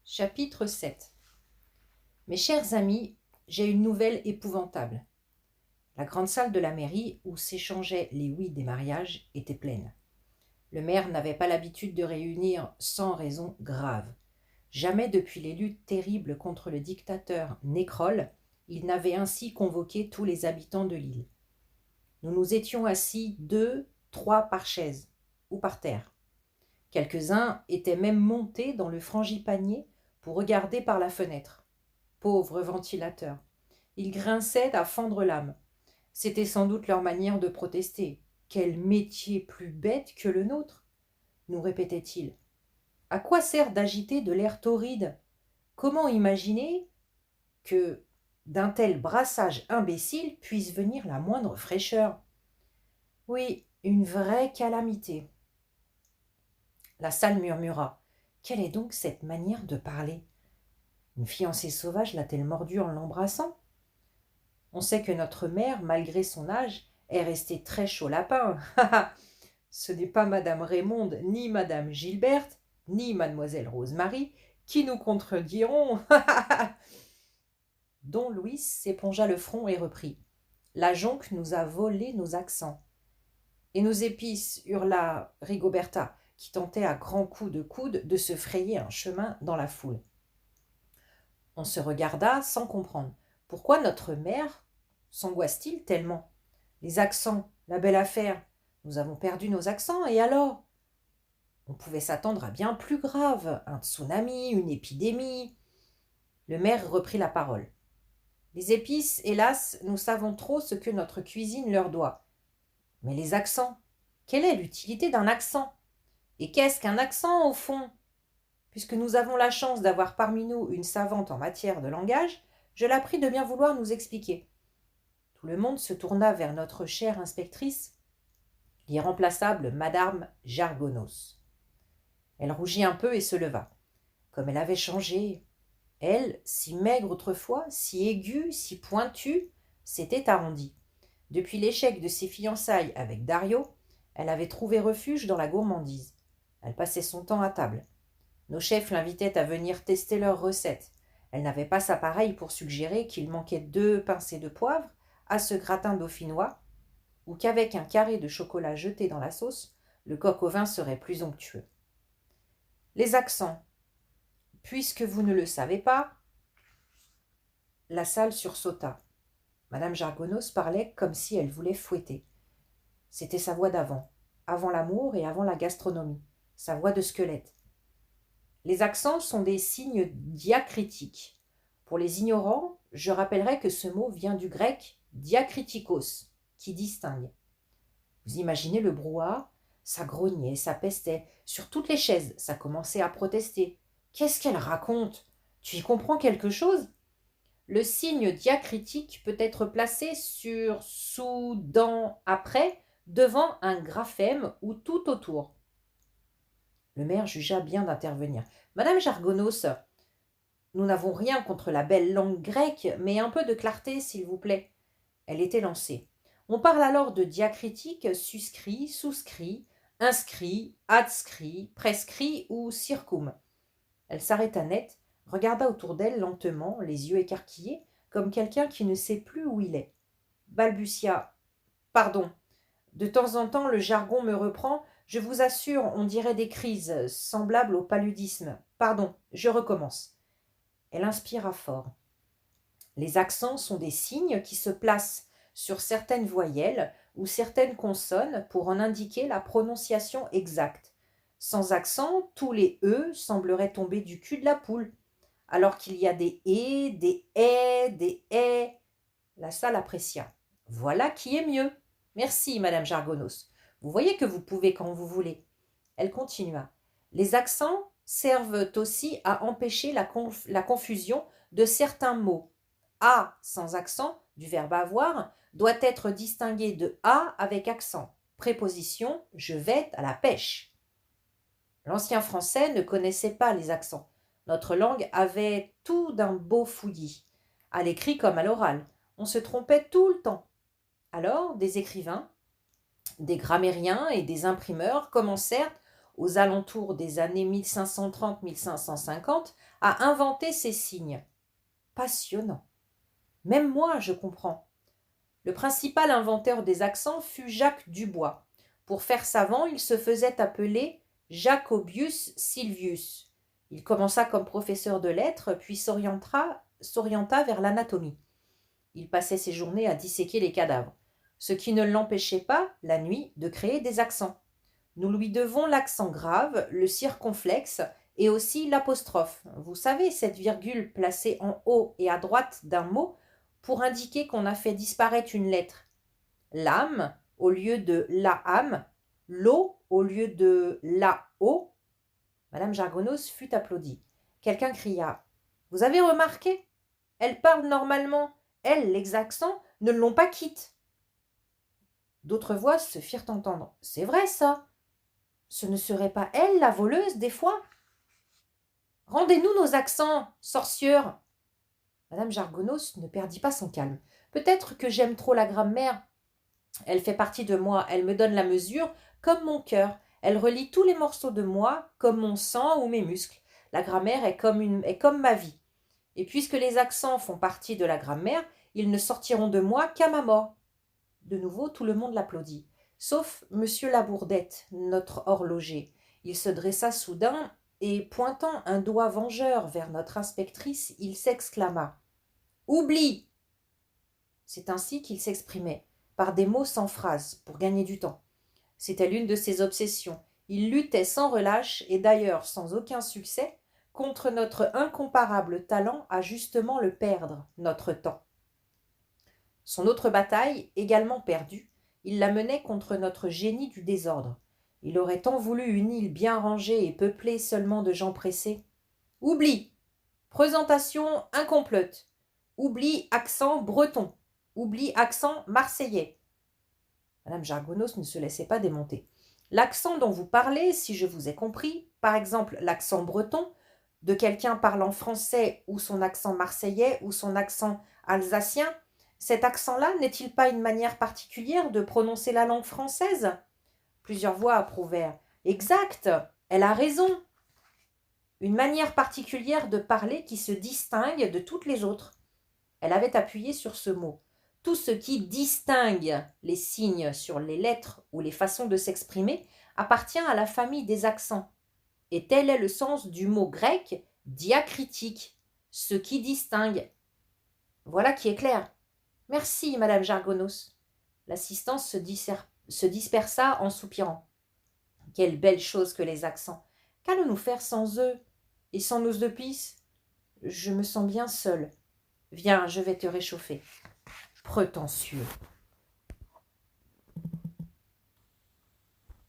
Chapitre 7. Mes chers amis, j'ai une nouvelle épouvantable. La grande salle de la mairie, où s'échangeaient les oui des mariages, était pleine. Le maire n'avait pas l'habitude de réunir sans raison grave. Jamais depuis les luttes terribles contre le dictateur Nécrole, il n'avait ainsi convoqué tous les habitants de l'île. Nous nous étions assis 2, 3 par chaise, ou par terre. Quelques-uns étaient même montés dans le frangipanier pour regarder par la fenêtre. Pauvres ventilateurs. Ils grinçaient à fendre l'âme. C'était sans doute leur manière de protester. Quel métier plus bête que le nôtre, nous répétait-il. À quoi sert d'agiter de l'air torride? Comment imaginer que d'un tel brassage imbécile puisse venir la moindre fraîcheur? Oui, une vraie calamité. La salle murmura. Quelle est donc cette manière de parler? Une fiancée sauvage l'a-t-elle mordu en l'embrassant? On sait que notre mère, malgré son âge, est restée très chaud lapin. Ce n'est pas madame Raymonde, ni madame Gilberte, ni mademoiselle Rosemary qui nous contrediront. Don Louis s'épongea le front et reprit. La jonque nous a volé nos accents. Et nos épices, hurla Rigoberta, qui tentait à grands coups de coude de se frayer un chemin dans la foule. On se regarda sans comprendre. Pourquoi notre mère s'angoisse-t-il tellement? Les accents, la belle affaire. Nous avons perdu nos accents, et alors? On pouvait s'attendre à bien plus grave, un tsunami, une épidémie. Le maire reprit la parole. Les épices, hélas, nous savons trop ce que notre cuisine leur doit. Mais les accents, quelle est l'utilité d'un accent? Et qu'est-ce qu'un accent, au fond? Puisque nous avons la chance d'avoir parmi nous une savante en matière de langage, je la prie de bien vouloir nous expliquer. Tout le monde se tourna vers notre chère inspectrice, l'irremplaçable madame Jargonos. Elle rougit un peu et se leva. Comme elle avait changé. Elle, si maigre autrefois, si aiguë, si pointue, s'était arrondie. Depuis l'échec de ses fiançailles avec Dario, elle avait trouvé refuge dans la gourmandise. Elle passait son temps à table. Nos chefs l'invitaient à venir tester leurs recettes. Elle n'avait pas sa pareille pour suggérer qu'il manquait 2 pincées de poivre à ce gratin dauphinois, ou qu'avec un carré de chocolat jeté dans la sauce, le coq au vin serait plus onctueux. Les accents. Puisque vous ne le savez pas, la salle sursauta. Madame Jargonos parlait comme si elle voulait fouetter. C'était sa voix d'avant, avant l'amour et avant la gastronomie, sa voix de squelette. Les accents sont des signes diacritiques. Pour les ignorants, je rappellerai que ce mot vient du grec diakritikos, qui distingue. Vous imaginez le brouhaha? Ça grognait, ça pestait. Sur toutes les chaises, ça commençait à protester. Qu'est-ce qu'elle raconte? Tu y comprends quelque chose? Le signe diacritique peut être placé sur, sous, dans, après, devant un graphème ou tout autour. Le maire jugea bien d'intervenir. Madame Jargonos, nous n'avons rien contre la belle langue grecque, mais un peu de clarté, s'il vous plaît. Elle était lancée. On parle alors de diacritique suscrit, souscrit, inscrit, adscrit, prescrit ou circum. Elle s'arrêta net, regarda autour d'elle lentement, les yeux écarquillés, comme quelqu'un qui ne sait plus où il est. Balbutia. Pardon. De temps en temps, le jargon me reprend. Je vous assure, on dirait des crises, semblables au paludisme. Pardon, je recommence. Elle inspira fort. Les accents sont des signes qui se placent sur certaines voyelles ou certaines consonnes pour en indiquer la prononciation exacte. Sans accent, tous les E sembleraient tomber du cul de la poule, alors qu'il y a des E, des E, des E. La salle apprécia. Voilà qui est mieux. Merci, madame Jargonos. Vous voyez que vous pouvez quand vous voulez. Elle continua. Les accents servent aussi à empêcher la confusion de certains mots. A sans accent, du verbe avoir, doit être distingué de A avec accent. Préposition je vais à la pêche. L'ancien français ne connaissait pas les accents. Notre langue avait tout d'un beau fouillis. À l'écrit comme à l'oral. On se trompait tout le temps. Alors, des écrivains, des grammairiens et des imprimeurs commencèrent, aux alentours des années 1530-1550, a inventé ces signes. Passionnant. Même moi, je comprends. Le principal inventeur des accents fut Jacques Dubois. Pour faire savant, il se faisait appeler Jacobius Silvius. Il commença comme professeur de lettres, puis s'orienta vers l'anatomie. Il passait ses journées à disséquer les cadavres, ce qui ne l'empêchait pas, la nuit, de créer des accents. Nous lui devons l'accent grave, le circonflexe et aussi l'apostrophe. Vous savez, cette virgule placée en haut et à droite d'un mot pour indiquer qu'on a fait disparaître une lettre. L'âme au lieu de la âme, l'eau au lieu de la eau. Madame Jargonos fut applaudie. Quelqu'un cria « Vous avez remarqué? Elle parle normalement. Elle, les accents, ne l'ont pas quitte. » D'autres voix se firent entendre. « C'est vrai, ça. Ce ne serait pas elle, la voleuse, des fois? Rendez-nous nos accents, sorcière !» Madame Jargonos ne perdit pas son calme. « Peut-être que j'aime trop la grammaire. Elle fait partie de moi, elle me donne la mesure, comme mon cœur. Elle relie tous les morceaux de moi, comme mon sang ou mes muscles. La grammaire est comme ma vie. Et puisque les accents font partie de la grammaire, ils ne sortiront de moi qu'à ma mort. » De nouveau, tout le monde l'applaudit, sauf Monsieur Labourdette, notre horloger. Il se dressa soudain et, pointant un doigt vengeur vers notre inspectrice, il s'exclama « Oublie !» C'est ainsi qu'il s'exprimait, par des mots sans phrase, pour gagner du temps. C'était l'une de ses obsessions. Il luttait sans relâche, et d'ailleurs sans aucun succès, contre notre incomparable talent à justement le perdre, notre temps. Son autre bataille, également perdue, il la menait contre notre génie du désordre. Il aurait tant voulu une île bien rangée et peuplée seulement de gens pressés. Oublie, présentation incomplète. Oublie accent breton. Oublie accent marseillais. Madame Jargonos ne se laissait pas démonter. L'accent dont vous parlez, si je vous ai compris, par exemple l'accent breton, de quelqu'un parlant français ou son accent marseillais ou son accent alsacien, cet accent-là n'est-il pas une manière particulière de prononcer la langue française? Plusieurs voix approuvèrent. Exact, elle a raison. Une manière particulière de parler qui se distingue de toutes les autres. Elle avait appuyé sur ce mot. Tout ce qui distingue les signes sur les lettres ou les façons de s'exprimer appartient à la famille des accents. Et tel est le sens du mot grec diacritique, ce qui distingue. Voilà qui est clair. Merci, Madame Jargonos. L'assistante se dispersa en soupirant. Quelle belle chose que les accents. Qu'allons-nous faire sans eux et sans nos épices? Je me sens bien seule. Viens, je vais te réchauffer. Prétentieux.